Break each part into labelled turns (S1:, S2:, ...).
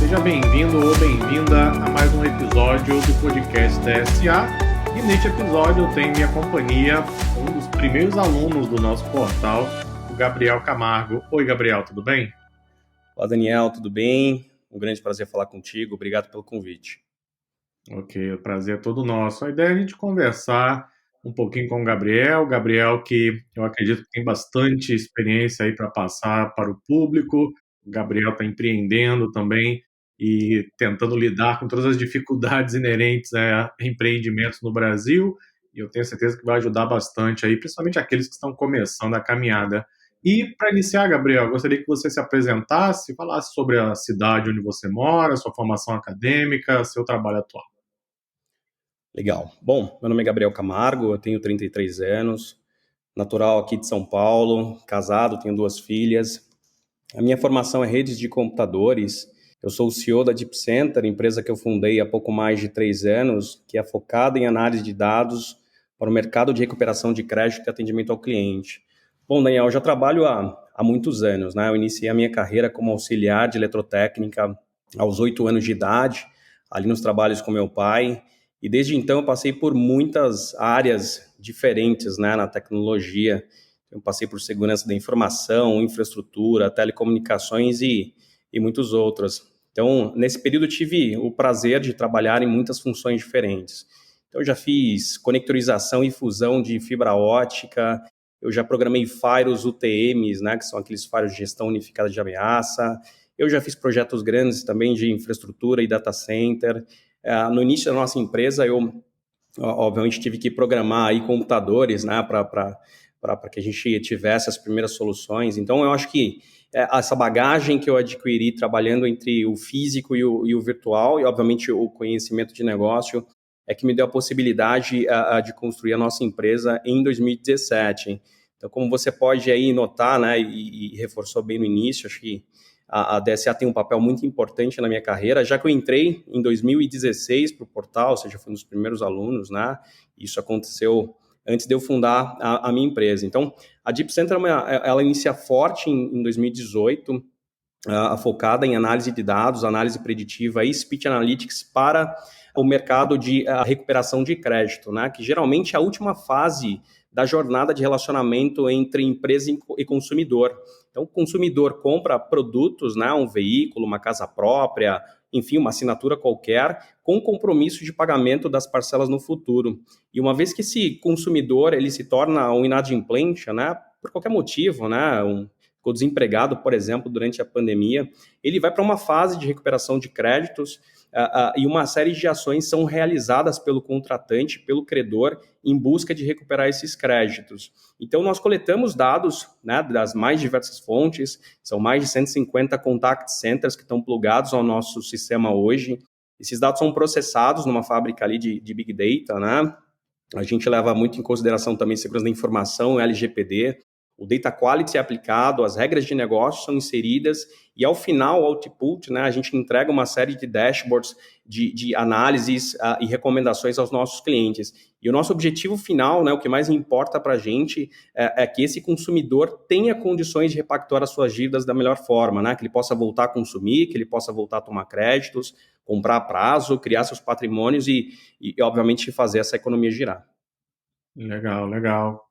S1: Seja bem-vindo ou bem-vinda a mais um episódio do podcast DSA. E neste episódio eu tenho minha companhia, um dos primeiros alunos do nosso portal, o Gabriel Camargo. Oi, Gabriel, tudo bem?
S2: Olá, Daniel, tudo bem? Um grande prazer falar contigo. Obrigado pelo convite.
S1: Ok, o prazer é todo nosso. A ideia é a gente conversar um pouquinho com o Gabriel que eu acredito que tem bastante experiência aí para passar para o público. O Gabriel está empreendendo também e tentando lidar com todas as dificuldades inerentes a empreendimentos no Brasil. E eu tenho certeza que vai ajudar bastante aí, principalmente aqueles que estão começando a caminhada. E para iniciar, Gabriel, eu gostaria que você se apresentasse, falasse sobre a cidade onde você mora, sua formação acadêmica, seu trabalho atual.
S2: Legal. Bom, meu nome é Gabriel Camargo, eu tenho 33 anos, natural aqui de São Paulo, casado, tenho 2 filhas. A minha formação é redes de computadores. Eu sou o CEO da Deep Center, empresa que eu fundei há pouco mais de 3 anos, que é focada em análise de dados para o mercado de recuperação de crédito e atendimento ao cliente. Bom, Daniel, eu já trabalho há muitos anos, né? Eu iniciei a minha carreira como auxiliar de eletrotécnica aos 8 anos de idade, ali nos trabalhos com meu pai, e desde então eu passei por muitas áreas diferentes, né, na tecnologia. Eu passei por segurança da informação, infraestrutura, telecomunicações e muitos outros. Então, nesse período eu tive o prazer de trabalhar em muitas funções diferentes. Então, eu já fiz conectorização e fusão de fibra ótica, eu já programei firewalls UTMs, né, que são aqueles firewalls de gestão unificada de ameaça. Eu já fiz projetos grandes também de infraestrutura e data center. No início da nossa empresa, eu obviamente tive que programar aí computadores, né, para que a gente tivesse as primeiras soluções. Então, eu acho que essa bagagem que eu adquiri trabalhando entre o físico e o virtual, e obviamente o conhecimento de negócio, é que me deu a possibilidade de construir a nossa empresa em 2017. Então, como você pode aí notar, né, e reforçou bem no início, acho que a DSA tem um papel muito importante na minha carreira, já que eu entrei em 2016 para o portal, ou seja, fui um dos primeiros alunos, né? Isso aconteceu antes de eu fundar a minha empresa. Então, a Deep Center, ela inicia forte em 2018, focada em análise de dados, análise preditiva e speech analytics para o mercado de recuperação de crédito, né? Que geralmente é a última fase da jornada de relacionamento entre empresa e consumidor. Então, o consumidor compra produtos, né, um veículo, uma casa própria, enfim, uma assinatura qualquer, com compromisso de pagamento das parcelas no futuro. E uma vez que esse consumidor ele se torna um inadimplente, né, por qualquer motivo, né, ficou desempregado, por exemplo, durante a pandemia, ele vai para uma fase de recuperação de créditos e uma série de ações são realizadas pelo contratante, pelo credor, em busca de recuperar esses créditos. Então, nós coletamos dados, né, das mais diversas fontes, são mais de 150 contact centers que estão plugados ao nosso sistema hoje. Esses dados são processados numa fábrica ali de Big Data, né? A gente leva muito em consideração também segurança da informação, LGPD, o data quality é aplicado, as regras de negócio são inseridas e ao final, o output, né, a gente entrega uma série de dashboards de análises e recomendações aos nossos clientes. E o nosso objetivo final, né, o que mais importa para a gente é que esse consumidor tenha condições de repactuar as suas dívidas da melhor forma, né, que ele possa voltar a consumir, que ele possa voltar a tomar créditos, comprar a prazo, criar seus patrimônios e obviamente, fazer essa economia girar.
S1: Legal, legal.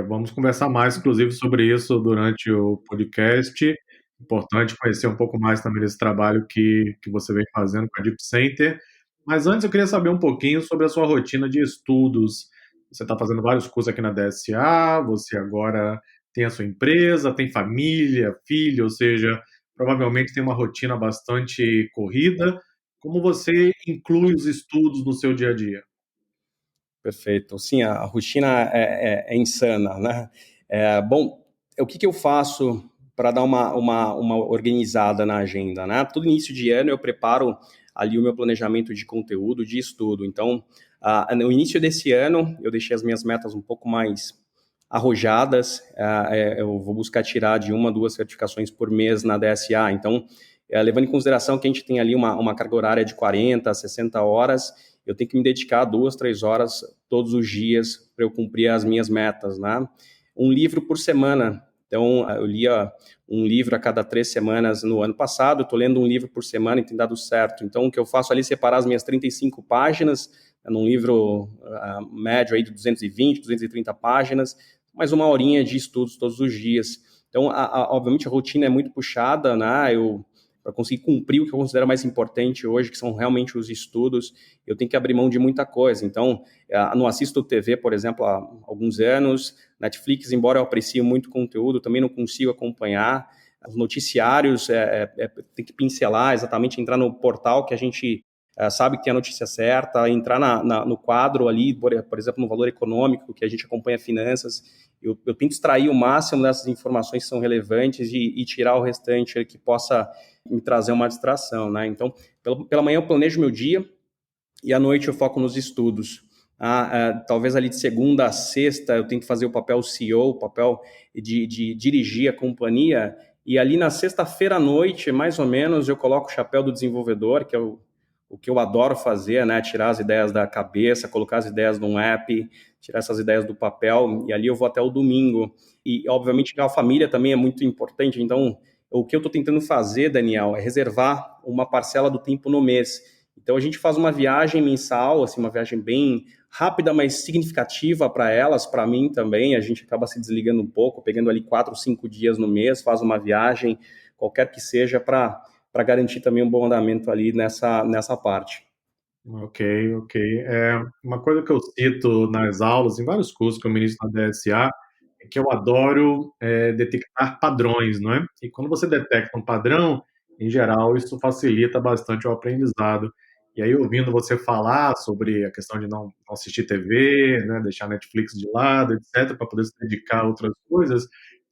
S1: Vamos conversar mais, inclusive, sobre isso durante o podcast. Importante conhecer um pouco mais também desse trabalho que você vem fazendo com a Deep Center. Mas antes eu queria saber um pouquinho sobre a sua rotina de estudos. Você está fazendo vários cursos aqui na DSA, você agora tem a sua empresa, tem família, filho, ou seja, provavelmente tem uma rotina bastante corrida. Como você inclui os estudos no seu dia a dia?
S2: Perfeito. Sim, a rotina é insana, né? Bom, o que eu faço para dar uma organizada na agenda, né? Todo início de ano eu preparo ali o meu planejamento de conteúdo, de estudo. Então, no início desse ano, eu deixei as minhas metas um pouco mais arrojadas. Eu vou buscar tirar de 1 a 2 certificações por mês na DSA. Então, levando em consideração que a gente tem ali uma carga horária de 40 a 60 horas, eu tenho que me dedicar 2, 3 horas todos os dias para eu cumprir as minhas metas, né? Um livro por semana Então, eu lia um livro a cada 3 semanas no ano passado, estou lendo um livro por semana e tem dado certo. Então, o que eu faço ali é separar as minhas 35 páginas, num livro médio aí de 220, 230 páginas, mais uma horinha de estudos todos os dias. Então, obviamente, a rotina é muito puxada, né? Para conseguir cumprir o que eu considero mais importante hoje, que são realmente os estudos, eu tenho que abrir mão de muita coisa. Então, não assisto TV, por exemplo, há alguns anos. Netflix, embora eu aprecie muito conteúdo, também não consigo acompanhar. Os noticiários, tem que pincelar exatamente, entrar no portal que a gente sabe que tem a notícia certa, entrar no quadro ali, por exemplo, no Valor Econômico, que a gente acompanha finanças. Eu tento extrair o máximo dessas informações que são relevantes e tirar o restante que possa me trazer uma distração, né? Então, pela manhã eu planejo meu dia e à noite eu foco nos estudos. Talvez ali de segunda a sexta eu tento fazer o papel CEO, o papel de dirigir a companhia, e ali na sexta-feira à noite, mais ou menos, eu coloco o chapéu do desenvolvedor, que é o que eu adoro fazer, né? Tirar as ideias da cabeça, colocar as ideias num app, tirar essas ideias do papel, e ali eu vou até o domingo. E, obviamente, a família também é muito importante, então o que eu estou tentando fazer, Daniel, é reservar uma parcela do tempo no mês. Então, a gente faz uma viagem mensal, assim, uma viagem bem rápida, mas significativa para elas, para mim também. A gente acaba se desligando um pouco, pegando ali 4, 5 dias no mês, faz uma viagem, qualquer que seja, para garantir também um bom andamento ali nessa parte.
S1: Ok, ok. Uma coisa que eu cito nas aulas, em vários cursos que eu ministro na DSA, é que eu adoro detectar padrões, não é? E quando você detecta um padrão, em geral, isso facilita bastante o aprendizado. E aí, ouvindo você falar sobre a questão de não assistir TV, né, deixar Netflix de lado, etc., para poder se dedicar a outras coisas,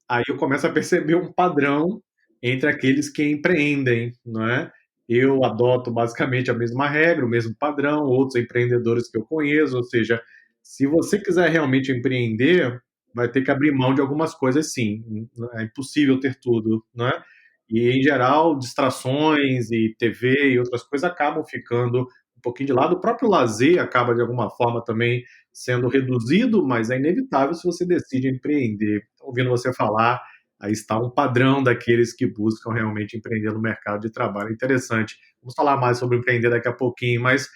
S1: aí eu começo a perceber um padrão entre aqueles que empreendem, não é? Eu adoto basicamente a mesma regra, o mesmo padrão, outros empreendedores que eu conheço, ou seja, se você quiser realmente empreender, vai ter que abrir mão de algumas coisas sim, é impossível ter tudo, não é? E em geral, distrações e TV e outras coisas acabam ficando um pouquinho de lado. O próprio lazer acaba de alguma forma também sendo reduzido, mas é inevitável se você decide empreender. Ouvindo você falar, aí está um padrão daqueles que buscam realmente empreender no mercado de trabalho. Interessante. Vamos falar mais sobre empreender daqui a pouquinho, mas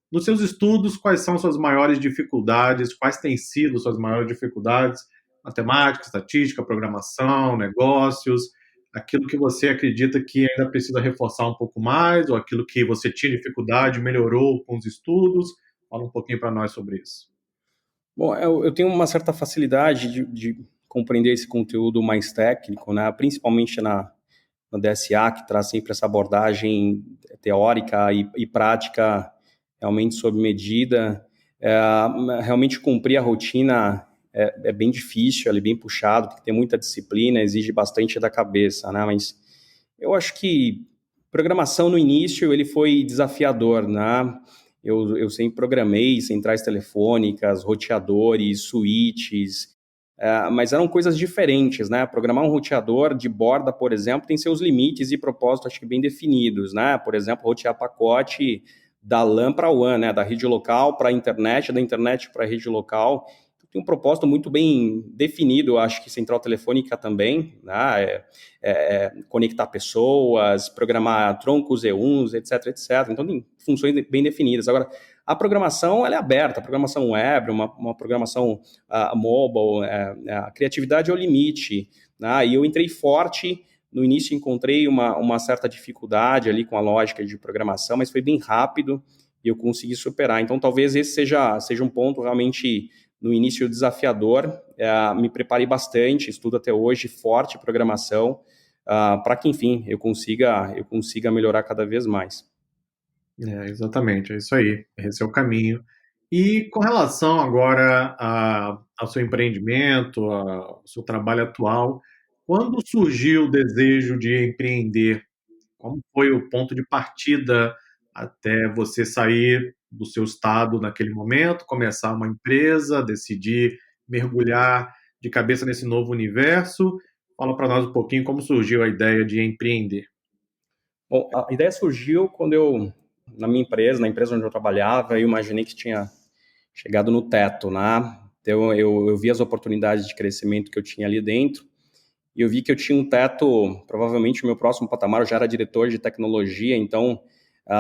S1: nos seus estudos, quais são suas maiores dificuldades? Quais têm sido suas maiores dificuldades? Matemática, estatística, programação, negócios, aquilo que você acredita que ainda precisa reforçar um pouco mais, ou aquilo que você tinha dificuldade, melhorou com os estudos? Fala um pouquinho para nós sobre isso.
S2: Bom, eu tenho uma certa facilidade de compreender esse conteúdo mais técnico, né? Principalmente na DSA, que traz sempre essa abordagem teórica e prática realmente sob medida. Realmente cumprir a rotina é bem difícil, é bem puxado, tem que ter muita disciplina, exige bastante da cabeça, né? Mas eu acho que programação no início ele foi desafiador, né? Eu sempre programei centrais telefônicas, roteadores, switches, mas eram coisas diferentes, né? Programar um roteador de borda, por exemplo, tem seus limites e propósitos, acho que bem definidos, né? Por exemplo, rotear pacote da LAN para WAN, né? Da rede local para a internet, da internet para a rede local. Tem um propósito muito bem definido, acho que central telefônica também, né? Conectar pessoas, programar troncos E1s, etc, etc. Então, tem funções bem definidas. Agora, a programação ela é aberta, a programação web, uma programação mobile, a criatividade é o limite. Né? E eu entrei forte, no início encontrei uma certa dificuldade ali com a lógica de programação, mas foi bem rápido e eu consegui superar. Então, talvez esse seja um ponto realmente no início desafiador. Me preparei bastante, estudo até hoje forte programação, para que, enfim, eu consiga melhorar cada vez mais.
S1: Exatamente, é isso aí. Esse é o caminho. E com relação agora ao seu empreendimento, ao seu trabalho atual, quando surgiu o desejo de empreender? Como foi o ponto de partida até você sair do seu estado naquele momento, começar uma empresa, decidir mergulhar de cabeça nesse novo universo? Fala para nós um pouquinho como surgiu a ideia de empreender.
S2: Bom, a ideia surgiu quando na minha empresa, na empresa onde eu trabalhava, eu imaginei que tinha chegado no teto, né? Então, eu vi as oportunidades de crescimento que eu tinha ali dentro e eu vi que eu tinha um teto, provavelmente o meu próximo patamar, eu já era diretor de tecnologia, então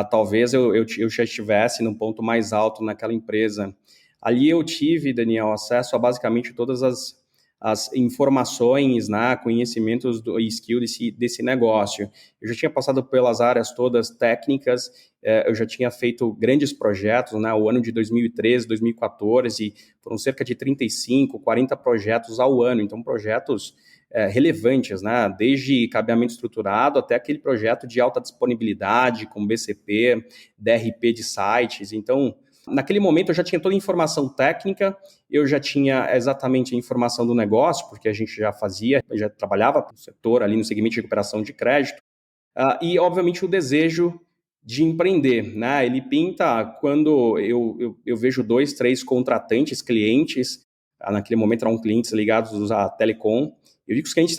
S2: talvez eu já estivesse num ponto mais alto naquela empresa. Ali eu tive, Daniel, acesso a basicamente todas as informações, né, conhecimentos e skill desse negócio. Eu já tinha passado pelas áreas todas técnicas, eu já tinha feito grandes projetos, né, o ano de 2013, 2014, foram cerca de 35, 40 projetos ao ano, então projetos relevantes, né, desde cabeamento estruturado até aquele projeto de alta disponibilidade, com BCP, DRP de sites, então naquele momento eu já tinha toda a informação técnica, eu já tinha exatamente a informação do negócio, porque a gente já fazia, já trabalhava no setor ali no segmento de recuperação de crédito, e obviamente o desejo de empreender, né? Ele pinta quando eu vejo 2, 3 contratantes, clientes, naquele momento eram clientes ligados à telecom, eu digo que os clientes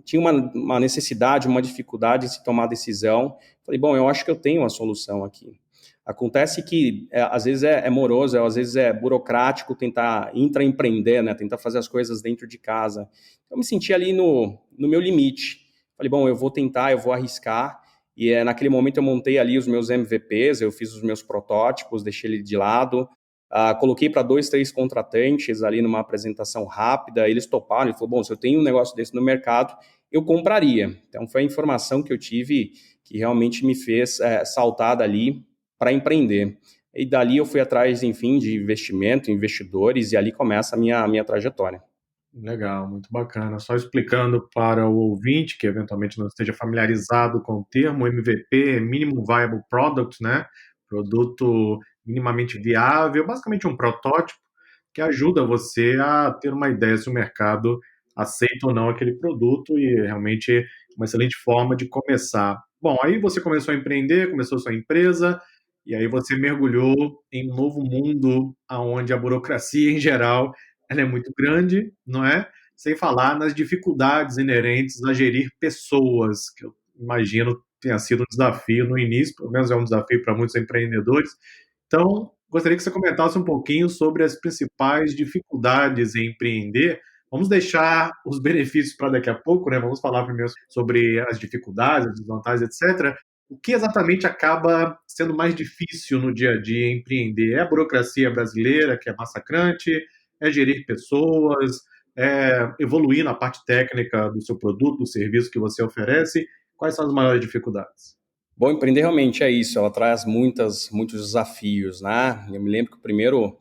S2: tinham uma necessidade, uma dificuldade em se tomar decisão. Falei, bom, eu acho que eu tenho uma solução aqui. Acontece que às vezes é moroso, às vezes é burocrático tentar intraempreender, né? Tentar fazer as coisas dentro de casa. Eu me senti ali no meu limite. Falei, bom, eu vou tentar, eu vou arriscar. E naquele momento eu montei ali os meus MVPs, eu fiz os meus protótipos, deixei ele de lado. Coloquei para 2, 3 contratantes ali numa apresentação rápida, eles toparam, ele falou, bom, se eu tenho um negócio desse no mercado, eu compraria. Então foi a informação que eu tive que realmente me fez saltar dali para empreender. E dali eu fui atrás, enfim, de investimento, investidores, e ali começa a minha trajetória.
S1: Legal, muito bacana. Só explicando para o ouvinte que eventualmente não esteja familiarizado com o termo, MVP, Minimum Viable Product, né? Produto minimamente viável, basicamente um protótipo que ajuda você a ter uma ideia se o mercado aceita ou não aquele produto e realmente uma excelente forma de começar. Bom, aí você começou a empreender, começou a sua empresa e aí você mergulhou em um novo mundo onde a burocracia em geral ela é muito grande, não é? Sem falar nas dificuldades inerentes a gerir pessoas, que eu imagino tenha sido um desafio no início, pelo menos é um desafio para muitos empreendedores. Então, gostaria que você comentasse um pouquinho sobre as principais dificuldades em empreender. Vamos deixar os benefícios para daqui a pouco, né? Vamos falar primeiro sobre as dificuldades, as desvantagens, etc. O que exatamente acaba sendo mais difícil no dia a dia empreender? É a burocracia brasileira, que é massacrante? É gerir pessoas? É evoluir na parte técnica do seu produto, do serviço que você oferece? Quais são as maiores dificuldades?
S2: Bom, empreender realmente é isso, ela traz muitos desafios, né? Eu me lembro que o primeiro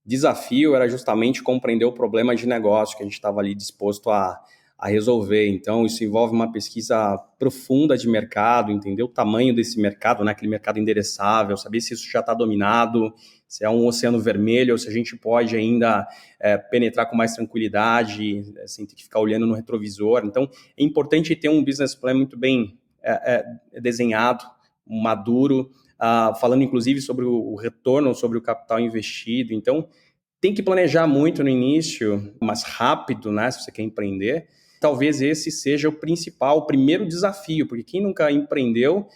S2: desafio era justamente compreender o problema de negócio que a gente estava ali disposto a resolver. Então, isso envolve uma pesquisa profunda de mercado, entender o tamanho desse mercado, né? Aquele mercado endereçável, saber se isso já está dominado, se é um oceano vermelho, ou se a gente pode ainda penetrar com mais tranquilidade, sem ter que ficar olhando no retrovisor. Então, é importante ter um business plan muito bem desenhado, maduro, falando inclusive sobre o retorno, sobre o capital investido. Então, tem que planejar muito no início, mas rápido, né, se você quer empreender. Talvez esse seja o principal, o primeiro desafio, porque quem nunca empreendeu,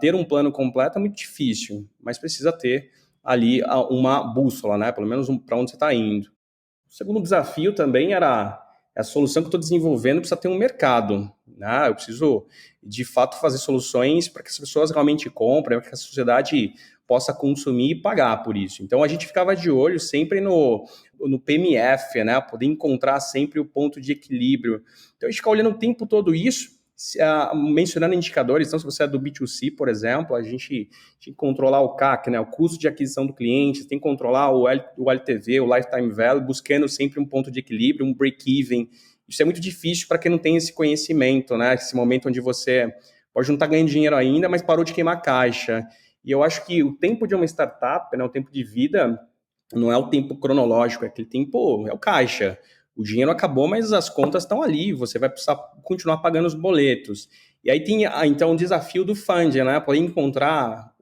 S2: ter um plano completo é muito difícil, mas precisa ter ali uma bússola, né, pelo menos para onde você está indo. O segundo desafio também era a solução que eu estou desenvolvendo precisa ter um mercado. Né? Eu preciso, de fato, fazer soluções para que as pessoas realmente comprem, para que a sociedade possa consumir e pagar por isso. Então, a gente ficava de olho sempre no PMF, né? Poder encontrar sempre o ponto de equilíbrio. Então, a gente fica olhando o tempo todo isso, mencionando indicadores. Então, se você é do B2C, por exemplo, a gente tem que controlar o CAC, né, o custo de aquisição do cliente, tem que controlar o LTV, o Lifetime Value, buscando sempre um ponto de equilíbrio, um break-even. Isso é muito difícil para quem não tem esse conhecimento, né, esse momento onde você pode não estar ganhando dinheiro ainda, mas parou de queimar caixa. E eu acho que o tempo de uma startup, né, o tempo de vida, não é o tempo cronológico, é aquele tempo, é o caixa. O dinheiro acabou, mas as contas estão ali, você vai precisar continuar pagando os boletos. E aí tem, então, o desafio do funding, né? Poder encontrar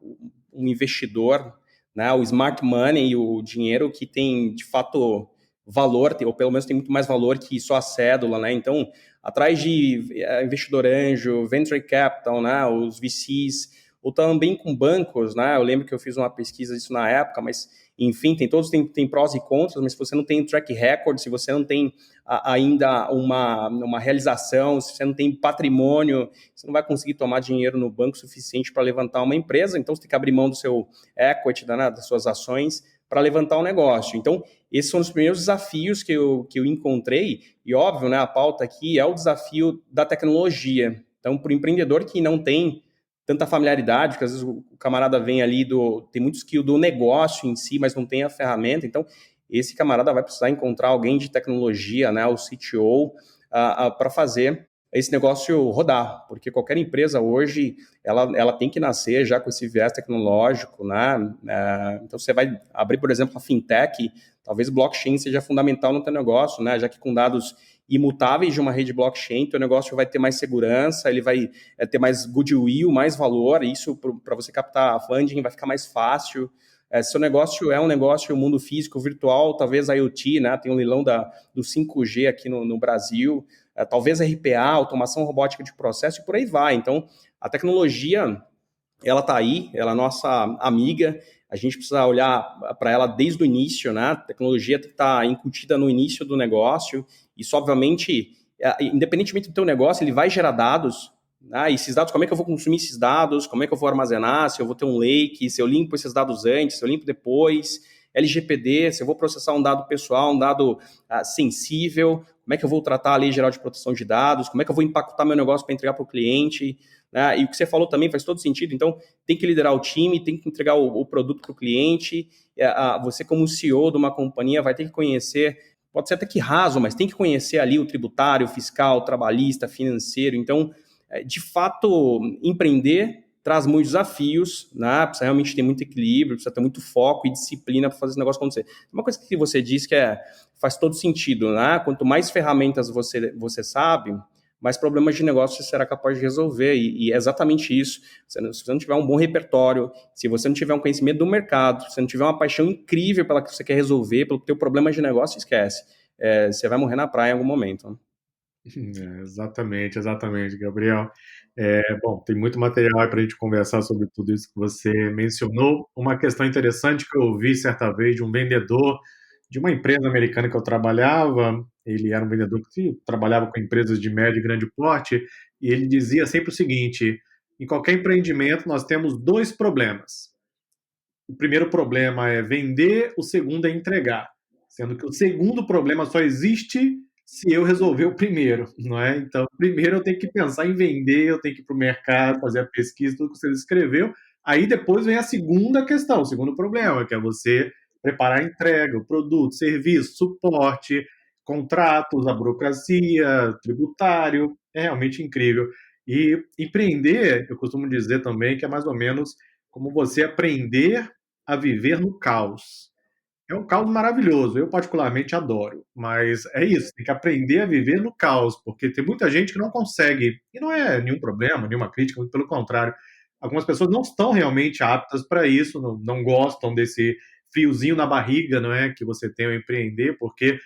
S2: um investidor, né? O smart money, o dinheiro que tem, de fato, valor, ou pelo menos tem muito mais valor que só a cédula, né? Então, atrás de investidor anjo, venture capital, né? Os VCs, ou também com bancos, né? Eu lembro que eu fiz uma pesquisa disso na época, mas enfim, tem prós e contras, mas se você não tem track record, se você não tem ainda uma realização, se você não tem patrimônio, você não vai conseguir tomar dinheiro no banco suficiente para levantar uma empresa, então você tem que abrir mão do seu equity, né, das suas ações, para levantar um negócio. Então, esses são os primeiros desafios que eu encontrei, e óbvio, né, a pauta aqui é o desafio da tecnologia. Então, para o empreendedor que não tem tanta familiaridade, porque às vezes o camarada vem ali tem muito skill do negócio em si, mas não tem a ferramenta, então esse camarada vai precisar encontrar alguém de tecnologia, né, o CTO, para fazer esse negócio rodar, porque qualquer empresa hoje, ela tem que nascer já com esse viés tecnológico, né? Então você vai abrir, por exemplo, a fintech, talvez blockchain seja fundamental no teu negócio, né? Já que com dados imutáveis de uma rede blockchain, teu negócio vai ter mais segurança, ele vai ter mais goodwill, mais valor, e isso para você captar funding vai ficar mais fácil. Se seu negócio é um negócio no mundo físico, virtual, talvez IoT, né? Tem um leilão do 5G aqui no Brasil, talvez RPA, automação robótica de processo e por aí vai. Então, a tecnologia, ela está aí, ela é nossa amiga, a gente precisa olhar para ela desde o início, né? A tecnologia tem que estar incutida no início do negócio, isso, obviamente, independentemente do teu negócio, ele vai gerar dados, né? E esses dados, como é que eu vou consumir esses dados, como é que eu vou armazenar, se eu vou ter um lake, se eu limpo esses dados antes, se eu limpo depois, LGPD, se eu vou processar um dado pessoal, um dado sensível, como é que eu vou tratar a Lei Geral de Proteção de Dados, como é que eu vou empacotar meu negócio para entregar para o cliente, né? E o que você falou também faz todo sentido, então tem que liderar o time, tem que entregar o produto para o cliente, você como CEO de uma companhia vai ter que conhecer, pode ser até que raso, mas tem que conhecer ali o tributário, fiscal, trabalhista, financeiro, então, de fato, empreender traz muitos desafios, né? Precisa realmente ter muito equilíbrio, precisa ter muito foco e disciplina para fazer esse negócio acontecer. Uma coisa que você disse que faz todo sentido, né? Quanto mais ferramentas você sabe, mais problemas de negócio você será capaz de resolver, e é exatamente isso. Se você não tiver um bom repertório, se você não tiver um conhecimento do mercado, se você não tiver uma paixão incrível pela que você quer resolver, pelo teu problema de negócio, esquece. Você vai morrer na praia em algum momento.
S1: Exatamente, Gabriel. Bom, tem muito material aí para a gente conversar sobre tudo isso que você mencionou. Uma questão interessante que eu ouvi certa vez de um vendedor de uma empresa americana que eu trabalhava, ele era um vendedor que trabalhava com empresas de médio e grande porte, e ele dizia sempre o seguinte: em qualquer empreendimento nós temos dois problemas. O primeiro problema é vender, o segundo é entregar, sendo que o segundo problema só existe se eu resolver o primeiro, não é? Então, primeiro eu tenho que pensar em vender, eu tenho que ir para o mercado, fazer a pesquisa, tudo que você descreveu. Aí depois vem a segunda questão, o segundo problema, que é você preparar a entrega, o produto, serviço, suporte, contratos, a burocracia, tributário. É realmente incrível. E empreender, eu costumo dizer também que é mais ou menos como você aprender a viver no caos. É um caos maravilhoso, eu particularmente adoro, mas é isso, tem que aprender a viver no caos, porque tem muita gente que não consegue, e não é nenhum problema, nenhuma crítica, muito pelo contrário. Algumas pessoas não estão realmente aptas para isso, não gostam desse friozinho na barriga, não é, que você tem ao empreender, porque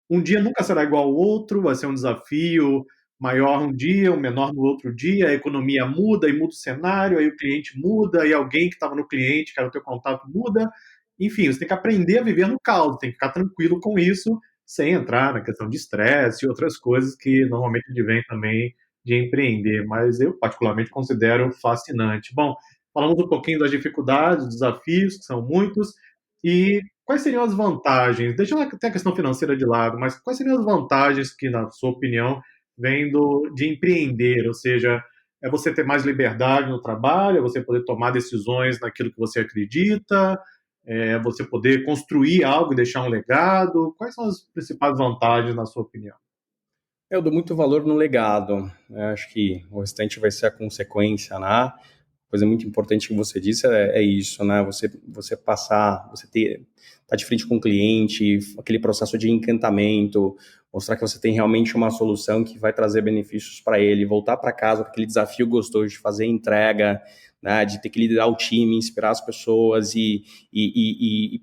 S1: um dia nunca será igual ao outro, vai ser um desafio maior um dia, um menor no outro dia, a economia muda e muda o cenário, aí o cliente muda, e alguém que estava no cliente, que era o teu contato, muda. Enfim, você tem que aprender a viver no caos, tem que ficar tranquilo com isso, sem entrar na questão de estresse e outras coisas que normalmente advêm também de empreender, mas eu particularmente considero fascinante. Bom, falamos um pouquinho das dificuldades, dos desafios, que são muitos, e quais seriam as vantagens? Deixa eu até a questão financeira de lado, mas quais seriam as vantagens que, na sua opinião, vêm de empreender? Ou seja, é você ter mais liberdade no trabalho, é você poder tomar decisões naquilo que você acredita, é você poder construir algo e deixar um legado? Quais são as principais vantagens, na sua opinião?
S2: Eu dou muito valor no legado, né? Acho que o restante vai ser a consequência, né? Coisa muito importante que você disse é isso, né? Você passar, você ter, tá de frente com o cliente, aquele processo de encantamento, mostrar que você tem realmente uma solução que vai trazer benefícios para ele, voltar para casa com aquele desafio gostoso de fazer entrega, né? De ter que liderar o time, inspirar as pessoas e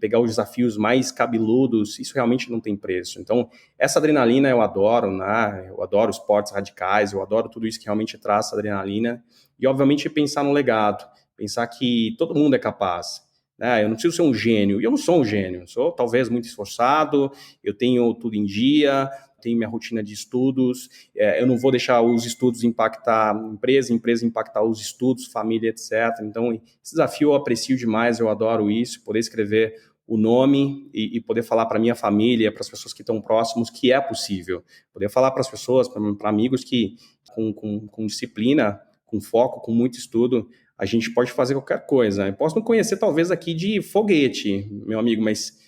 S2: pegar os desafios mais cabeludos, isso realmente não tem preço. Então, essa adrenalina eu adoro, né? Eu adoro esportes radicais, eu adoro tudo isso que realmente traz essa adrenalina. E, obviamente, pensar no legado, pensar que todo mundo é capaz. né? Eu não preciso ser um gênio, e eu não sou um gênio, eu sou talvez muito esforçado, eu tenho tudo em dia, tenho minha rotina de estudos, eu não vou deixar os estudos impactar a empresa impactar os estudos, família, etc. Então, esse desafio eu aprecio demais, eu adoro isso, poder escrever o nome e poder falar para minha família, para as pessoas que estão próximos, que é possível. Poder falar para as pessoas, para amigos que com disciplina, com foco, com muito estudo, a gente pode fazer qualquer coisa. Eu posso não conhecer, talvez, aqui de foguete, meu amigo, mas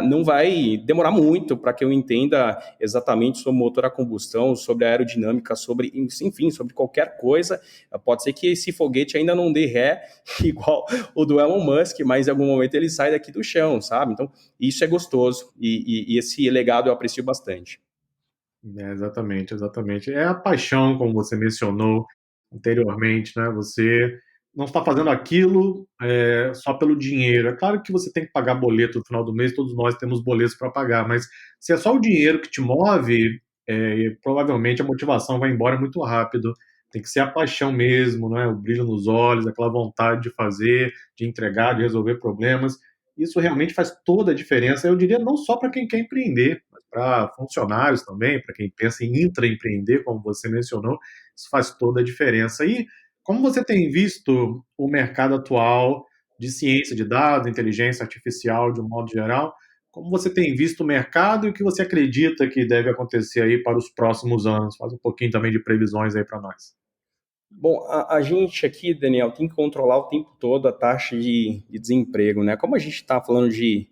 S2: não vai demorar muito para que eu entenda exatamente sobre motor a combustão, sobre a aerodinâmica, sobre, enfim, sobre qualquer coisa. Pode ser que esse foguete ainda não dê ré igual o do Elon Musk, mas em algum momento ele sai daqui do chão, sabe? Então, isso é gostoso e esse legado eu aprecio bastante.
S1: Exatamente, exatamente. É a paixão, como você mencionou anteriormente, né? Você não está fazendo aquilo só pelo dinheiro. É claro que você tem que pagar boleto no final do mês, todos nós temos boletos para pagar, mas se é só o dinheiro que te move, provavelmente a motivação vai embora muito rápido. Tem que ser a paixão mesmo, né? O brilho nos olhos, aquela vontade de fazer, de entregar, de resolver problemas. Isso realmente faz toda a diferença. Eu diria não só para quem quer empreender, para funcionários também, para quem pensa em intraempreender, como você mencionou, isso faz toda a diferença. E como você tem visto o mercado atual de ciência de dados, inteligência artificial de um modo geral, como você tem visto o mercado e o que você acredita que deve acontecer aí para os próximos anos? Faz um pouquinho também de previsões aí para nós.
S2: Bom, a gente aqui, Daniel, tem que controlar o tempo todo a taxa de desemprego, né? Como a gente está falando de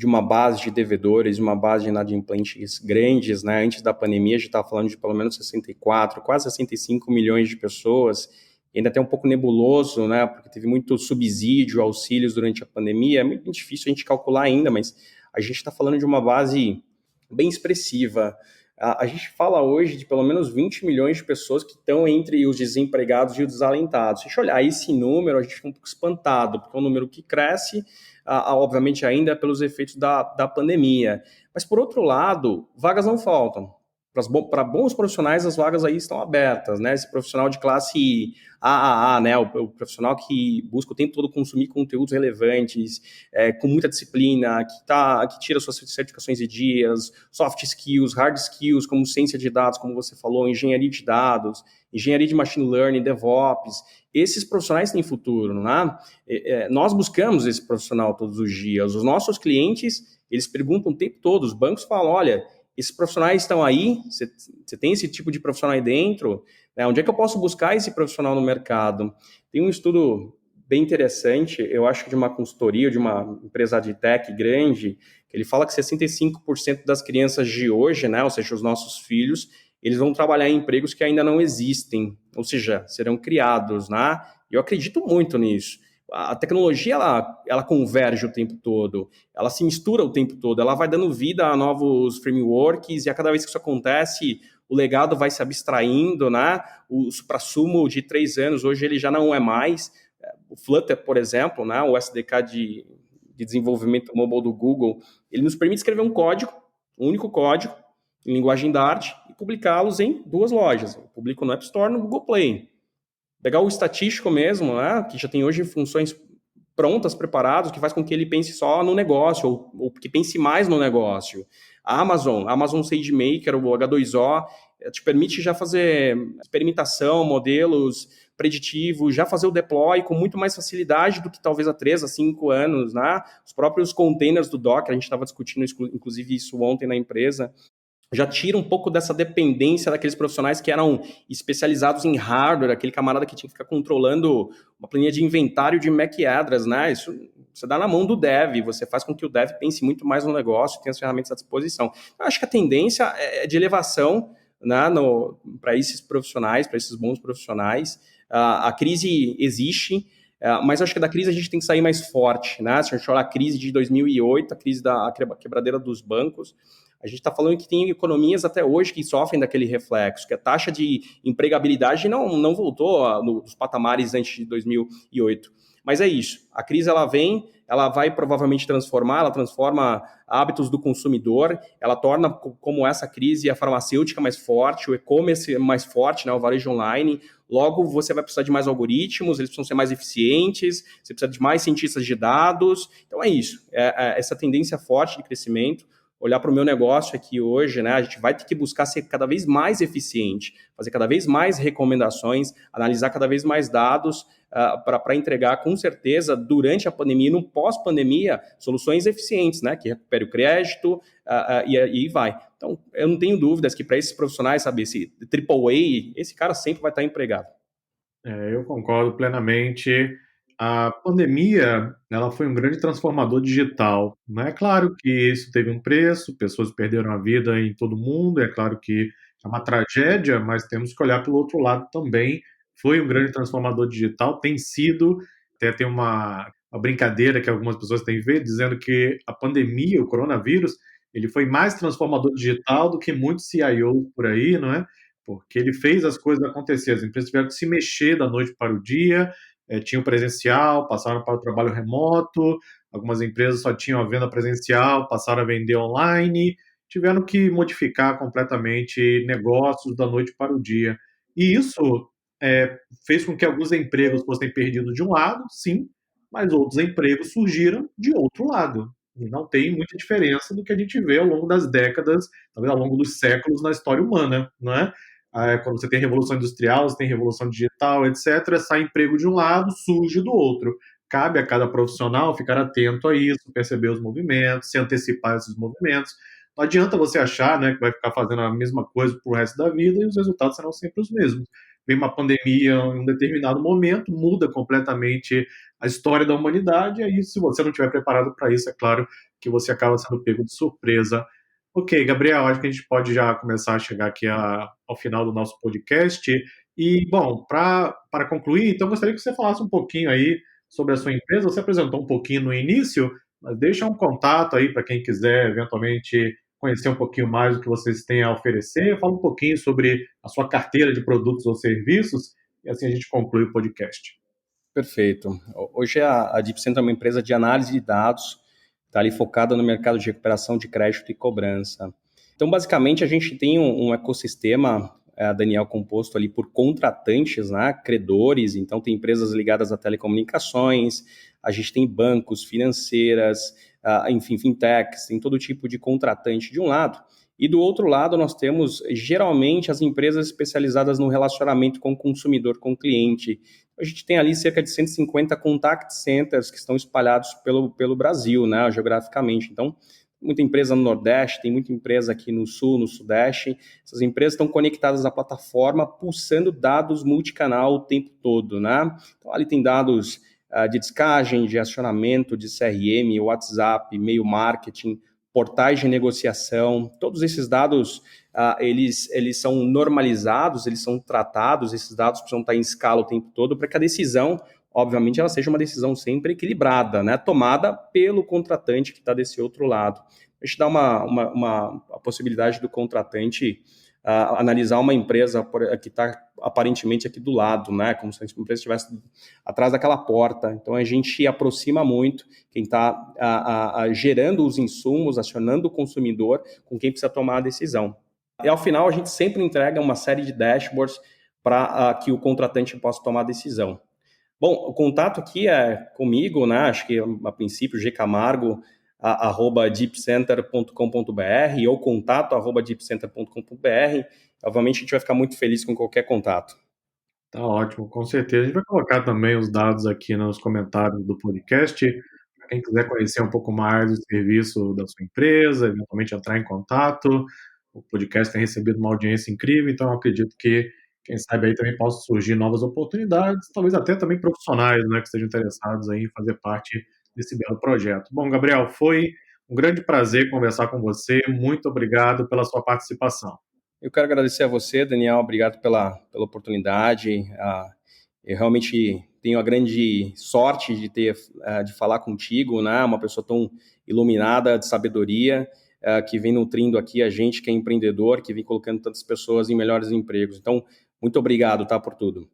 S2: uma base de devedores, uma base de inadimplentes grandes, né? Antes da pandemia, a gente estava falando de pelo menos 64, quase 65 milhões de pessoas. E ainda até um pouco nebuloso, né? Porque teve muito subsídio, auxílios durante a pandemia. É muito difícil a gente calcular ainda, mas a gente está falando de uma base bem expressiva. A gente fala hoje de pelo menos 20 milhões de pessoas que estão entre os desempregados e os desalentados. Se a gente olhar esse número, a gente fica um pouco espantado, porque é um número que cresce, obviamente, ainda pelos efeitos da pandemia. Mas, por outro lado, vagas não faltam. Para bons profissionais, as vagas aí estão abertas, né? Esse profissional de classe AAA, né? O profissional que busca o tempo todo consumir conteúdos relevantes, com muita disciplina, que tira suas certificações em dias, soft skills, hard skills, como ciência de dados, como você falou, engenharia de dados, engenharia de machine learning, DevOps. Esses profissionais têm futuro, né? Nós buscamos esse profissional todos os dias. Os nossos clientes, eles perguntam o tempo todo, os bancos falam, olha, esses profissionais estão aí, você tem esse tipo de profissional aí dentro, né? Onde é que eu posso buscar esse profissional no mercado? Tem um estudo bem interessante, eu acho que de uma consultoria, de uma empresa de tech grande, que ele fala que 65% das crianças de hoje, né, ou seja, os nossos filhos, eles vão trabalhar em empregos que ainda não existem, ou seja, serão criados, né? E eu acredito muito nisso. A tecnologia, ela converge o tempo todo, ela se mistura o tempo todo, ela vai dando vida a novos frameworks e a cada vez que isso acontece, o legado vai se abstraindo, né? O suprassumo de 3 anos, hoje ele já não é mais. O Flutter, por exemplo, né? O SDK de desenvolvimento mobile do Google, ele nos permite escrever um código, um único código, em linguagem Dart, e publicá-los em 2 lojas. Eu publico no App Store e no Google Play. Pegar o estatístico mesmo, né, que já tem hoje funções prontas, preparadas, que faz com que ele pense só no negócio, ou que pense mais no negócio. A Amazon SageMaker, o H2O, te permite já fazer experimentação, modelos preditivos, já fazer o deploy com muito mais facilidade do que talvez há 3 a 5 anos, né? Os próprios containers do Docker, a gente estava discutindo inclusive isso ontem na empresa, já tira um pouco dessa dependência daqueles profissionais que eram especializados em hardware, aquele camarada que tinha que ficar controlando uma planilha de inventário de MAC address, né? Isso você dá na mão do dev, você faz com que o dev pense muito mais no negócio, tenha as ferramentas à disposição. Eu acho que a tendência é de elevação, né, para esses profissionais, para esses bons profissionais. A crise existe, mas acho que da crise a gente tem que sair mais forte, né? Se a gente olhar a crise de 2008, a crise da quebradeira dos bancos, a gente está falando que tem economias até hoje que sofrem daquele reflexo, que a taxa de empregabilidade não voltou nos patamares antes de 2008. Mas é isso, a crise ela vem, ela vai provavelmente ela transforma hábitos do consumidor, ela torna, como essa crise, a farmacêutica mais forte, o e-commerce mais forte, né, o varejo online, Logo, você vai precisar de mais algoritmos, eles precisam ser mais eficientes, você precisa de mais cientistas de dados. Então é isso, essa tendência forte de crescimento. Olhar para o meu negócio aqui hoje, né? A gente vai ter que buscar ser cada vez mais eficiente, fazer cada vez mais recomendações, analisar cada vez mais dados para entregar, com certeza, durante a pandemia e no pós-pandemia, soluções eficientes, né? Que recupere o crédito e vai. Então, eu não tenho dúvidas que para esses profissionais, sabe, esse AAA, esse cara sempre vai estar empregado.
S1: Eu concordo plenamente. A pandemia, ela foi um grande transformador digital, né. É claro que isso teve um preço, pessoas perderam a vida em todo mundo, é claro que é uma tragédia, mas temos que olhar pelo outro lado também. Foi um grande transformador digital, tem sido, até tem uma brincadeira que algumas pessoas têm feito, dizendo que a pandemia, o coronavírus, ele foi mais transformador digital do que muitos CIOs por aí, não é, porque ele fez as coisas acontecer. As empresas tiveram que se mexer da noite para o dia, tinham presencial, passaram para o trabalho remoto, algumas empresas só tinham a venda presencial, passaram a vender online, tiveram que modificar completamente negócios da noite para o dia. E isso fez com que alguns empregos fossem perdidos de um lado, sim, mas outros empregos surgiram de outro lado. E não tem muita diferença do que a gente vê ao longo das décadas, talvez ao longo dos séculos na história humana, não é? Quando você tem revolução industrial, você tem revolução digital, etc., sai emprego de um lado, surge do outro. Cabe a cada profissional ficar atento a isso, perceber os movimentos, se antecipar a esses movimentos. Não adianta você achar, né, que vai ficar fazendo a mesma coisa pro resto da vida e os resultados serão sempre os mesmos. Vem uma pandemia em um determinado momento, muda completamente a história da humanidade, e aí, se você não estiver preparado para isso, é claro que você acaba sendo pego de surpresa. Ok, Gabriel, acho que a gente pode já começar a chegar aqui ao final do nosso podcast. E, bom, para concluir, então, gostaria que você falasse um pouquinho aí sobre a sua empresa. Você apresentou um pouquinho no início, mas deixa um contato aí para quem quiser eventualmente conhecer um pouquinho mais do que vocês têm a oferecer. Fala um pouquinho sobre a sua carteira de produtos ou serviços, e assim a gente conclui o podcast.
S2: Perfeito. Hoje a Deep Center é uma empresa de análise de dados, está ali focada no mercado de recuperação de crédito e cobrança. Então, basicamente, a gente tem um ecossistema, Daniel, composto ali por contratantes, né, credores, então tem empresas ligadas a telecomunicações, a gente tem bancos, financeiras, enfim, fintechs, tem todo tipo de contratante de um lado, e do outro lado nós temos, geralmente, as empresas especializadas no relacionamento com o consumidor, com o cliente. A gente tem ali cerca de 150 contact centers que estão espalhados pelo Brasil, né, geograficamente. Então, muita empresa no Nordeste, tem muita empresa aqui no Sul, no Sudeste. Essas empresas estão conectadas à plataforma, pulsando dados multicanal o tempo todo, né? Então, ali tem dados de descagem, de acionamento, de CRM, WhatsApp, e-mail marketing, portais de negociação. Todos esses dados, eles são normalizados, eles são tratados, esses dados precisam estar em escala o tempo todo para que a decisão, obviamente, ela seja uma decisão sempre equilibrada, né? Tomada pelo contratante que está desse outro lado. A gente dá a possibilidade do contratante analisar uma empresa que está aparentemente aqui do lado, né? Como se a empresa estivesse atrás daquela porta. Então a gente aproxima muito quem está gerando os insumos, acionando o consumidor, com quem precisa tomar a decisão. E ao final a gente sempre entrega uma série de dashboards para que o contratante possa tomar a decisão. Bom, o contato aqui é comigo, né? Acho que a princípio gcamargo @deepcenter.com.br ou contato@deepcenter.com.br. Obviamente a gente vai ficar muito feliz com qualquer contato.
S1: Tá ótimo, com certeza. A gente vai colocar também os dados aqui nos comentários do podcast, para quem quiser conhecer um pouco mais do serviço da sua empresa, eventualmente entrar em contato. O podcast tem recebido uma audiência incrível, então eu acredito que, quem sabe aí também possam surgir novas oportunidades, talvez até também profissionais, né, que estejam interessados aí em fazer parte desse belo projeto. Bom, Gabriel, foi um grande prazer conversar com você. Muito obrigado pela sua participação.
S2: Eu quero agradecer a você, Daniel, obrigado pela oportunidade. Eu realmente tenho a grande sorte de falar contigo, né? Uma pessoa tão iluminada, de sabedoria, que vem nutrindo aqui a gente que é empreendedor, que vem colocando tantas pessoas em melhores empregos. Então, muito obrigado, tá, por tudo.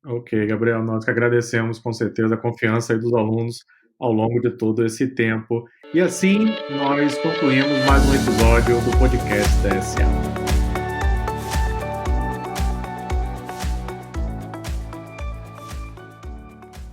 S1: Ok, Gabriel, nós que agradecemos com certeza a confiança aí dos alunos ao longo de todo esse tempo. E assim nós concluímos mais um episódio do podcast da SA.